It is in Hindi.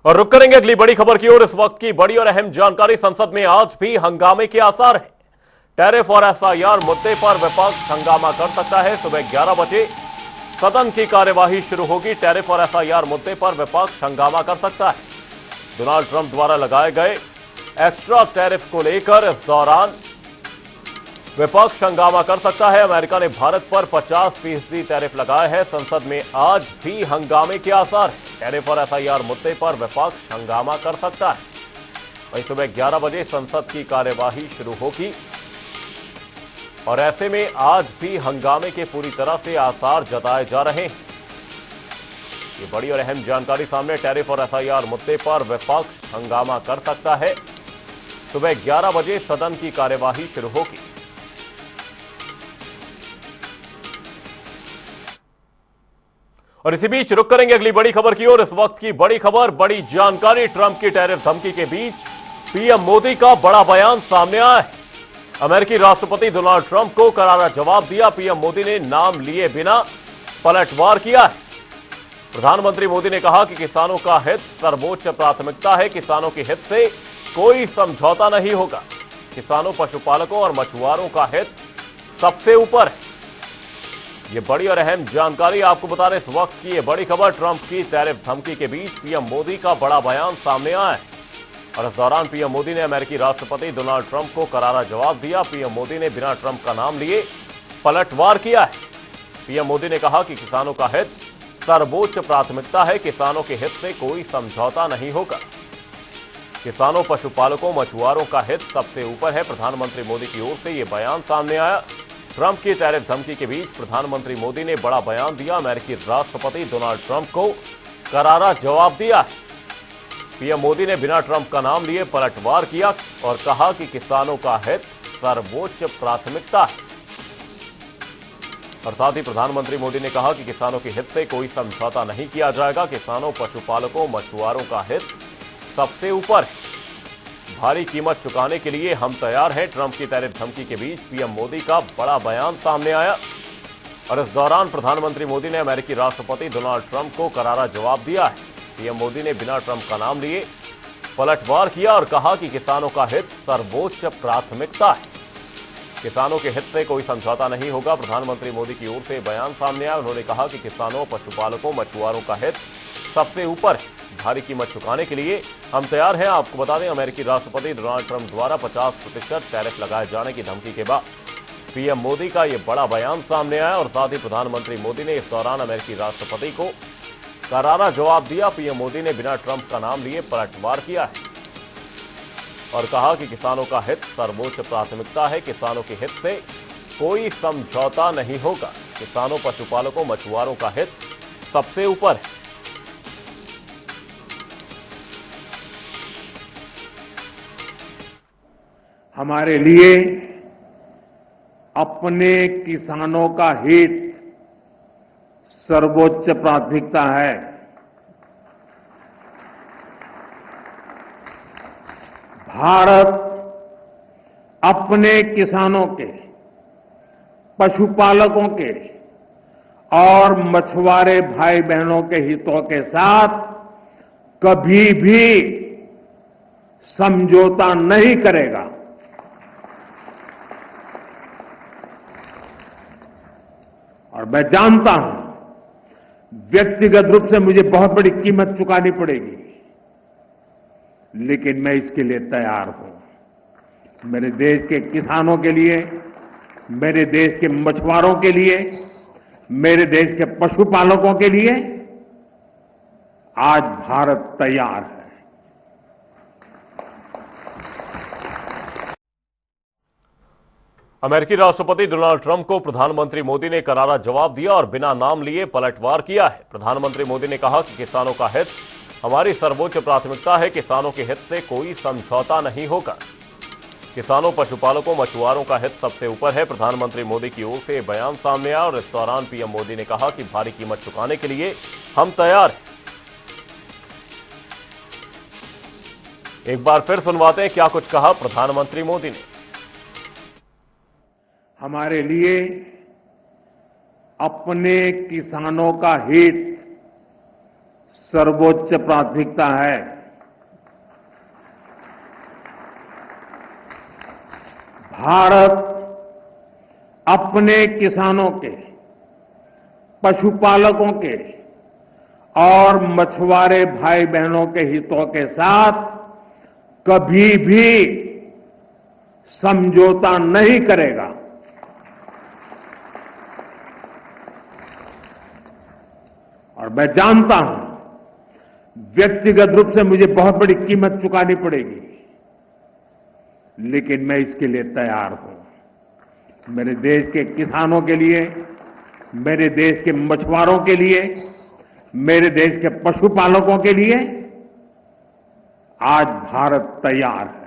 और रुक करेंगे अगली बड़ी खबर की ओर। इस वक्त की बड़ी और अहम जानकारी, संसद में आज भी हंगामे के आसार हैं। टैरिफ और एसआईआर मुद्दे पर विपक्ष हंगामा कर सकता है। सुबह 11 बजे सदन की कार्यवाही शुरू होगी। टैरिफ और एसआईआर मुद्दे पर विपक्ष हंगामा कर सकता है। डोनाल्ड ट्रंप द्वारा लगाए गए एक्स्ट्रा टैरिफ को लेकर इस दौरान विपक्ष हंगामा कर सकता है। अमेरिका ने भारत पर 50% टैरिफ लगाए हैं। संसद में आज भी हंगामे के आसार हैं। टैरिफ और एसआईआर मुद्दे पर विपक्ष हंगामा कर सकता है। वहीं सुबह 11 बजे संसद की कार्यवाही शुरू होगी और ऐसे में आज भी हंगामे के पूरी तरह से आसार जताए जा रहे हैं। ये बड़ी और अहम जानकारी सामने। टैरिफ और एसआईआर मुद्दे पर विपक्ष हंगामा कर सकता है। सुबह 11 बजे सदन की कार्यवाही शुरू होगी। और इसी बीच रुक करेंगे अगली बड़ी खबर की ओर। इस वक्त की बड़ी खबर, बड़ी जानकारी, ट्रंप की टैरिफ धमकी के बीच पीएम मोदी का बड़ा बयान सामने आया है। अमेरिकी राष्ट्रपति डोनाल्ड ट्रंप को करारा जवाब दिया। पीएम मोदी ने नाम लिए बिना पलटवार किया है। प्रधानमंत्री मोदी ने कहा कि किसानों का हित सर्वोच्च प्राथमिकता है। किसानों के हित से कोई समझौता नहीं होगा। किसानों, पशुपालकों और मछुआरों का हित सबसे ऊपर है। ये बड़ी और अहम जानकारी आपको बता रहे इस वक्त की ये बड़ी खबर। ट्रंप की टैरिफ धमकी के बीच पीएम मोदी का बड़ा बयान सामने आया है और इस दौरान पीएम मोदी ने अमेरिकी राष्ट्रपति डोनाल्ड ट्रंप को करारा जवाब दिया। पीएम मोदी ने बिना ट्रंप का नाम लिए पलटवार किया है। पीएम मोदी ने कहा कि किसानों का हित सर्वोच्च प्राथमिकता है। किसानों के हित से कोई समझौता नहीं होगा। किसानों, पशुपालकों, मछुआरों का हित सबसे ऊपर है। प्रधानमंत्री मोदी की ओर से यह बयान सामने आया। ट्रंप की टैरिफ धमकी के बीच प्रधानमंत्री मोदी ने बड़ा बयान दिया। अमेरिकी राष्ट्रपति डोनाल्ड ट्रंप को करारा जवाब दिया है। पीएम मोदी ने बिना ट्रंप का नाम लिए पलटवार किया और कहा कि किसानों का हित सर्वोच्च प्राथमिकता है। और साथ ही प्रधानमंत्री मोदी ने कहा कि किसानों के हित से कोई समझौता नहीं किया जाएगा। किसानों, पशुपालकों, मछुआरों का हित सबसे ऊपर है। भारी कीमत चुकाने के लिए हम तैयार हैं। ट्रंप की टैरिफ धमकी के बीच पीएम मोदी का बड़ा बयान सामने आया और इस दौरान प्रधानमंत्री मोदी ने अमेरिकी राष्ट्रपति डोनाल्ड ट्रंप को करारा जवाब दिया है। पीएम मोदी ने बिना ट्रंप का नाम लिए पलटवार किया और कहा कि किसानों का हित सर्वोच्च प्राथमिकता है। किसानों के हित से कोई समझौता नहीं होगा। प्रधानमंत्री मोदी की ओर से बयान सामने आया। उन्होंने कहा कि किसानों, पशुपालकों, मछुआरों का हित सबसे ऊपर है। भारी कीमत चुकाने के लिए हम तैयार हैं। आपको बता दें, अमेरिकी राष्ट्रपति डोनाल्ड ट्रंप द्वारा 50% टैरिफ लगाए जाने की धमकी के बाद पीएम मोदी का यह बड़ा बयान सामने आया और साथ ही प्रधानमंत्री मोदी ने इस दौरान अमेरिकी राष्ट्रपति को करारा जवाब दिया। पीएम मोदी ने बिना ट्रंप का नाम लिए पलटवार किया है और कहा कि किसानों का हित सर्वोच्च प्राथमिकता है। किसानों के हित से कोई समझौता नहीं होगा। किसानों, पशुपालकों, मछुआरों का हित सबसे ऊपर है। हमारे लिए अपने किसानों का हित सर्वोच्च प्राथमिकता है। भारत अपने किसानों के, पशुपालकों के और मछुआरे भाई बहनों के हितों के साथ कभी भी समझौता नहीं करेगा। और मैं जानता हूं व्यक्तिगत रूप से मुझे बहुत बड़ी कीमत चुकानी पड़ेगी, लेकिन मैं इसके लिए तैयार हूं। मेरे देश के किसानों के लिए, मेरे देश के मछुआरों के लिए, मेरे देश के पशुपालकों के लिए आज भारत तैयार है। अमेरिकी राष्ट्रपति डोनाल्ड ट्रंप को प्रधानमंत्री मोदी ने करारा जवाब दिया और बिना नाम लिए पलटवार किया है। प्रधानमंत्री मोदी ने कहा कि किसानों का हित हमारी सर्वोच्च प्राथमिकता है। किसानों के हित से कोई समझौता नहीं होगा। किसानों, पशुपालकों, मछुआरों का हित सबसे ऊपर है। प्रधानमंत्री मोदी की ओर से बयान सामने आया और इस दौरान पीएम मोदी ने कहा कि भारी कीमत चुकाने के लिए हम तैयार हैं। एक बार फिर सुनवाते हैं क्या कुछ कहा प्रधानमंत्री मोदी ने। हमारे लिए अपने किसानों का हित सर्वोच्च प्राथमिकता है। भारत अपने किसानों के, पशुपालकों के और मछुआरे भाई बहनों के हितों के साथ कभी भी समझौता नहीं करेगा। और मैं जानता हूं व्यक्तिगत रूप से मुझे बहुत बड़ी कीमत चुकानी पड़ेगी, लेकिन मैं इसके लिए तैयार हूं। मेरे देश के किसानों के लिए, मेरे देश के मछुआरों के लिए, मेरे देश के पशुपालकों के लिए आज भारत तैयार है।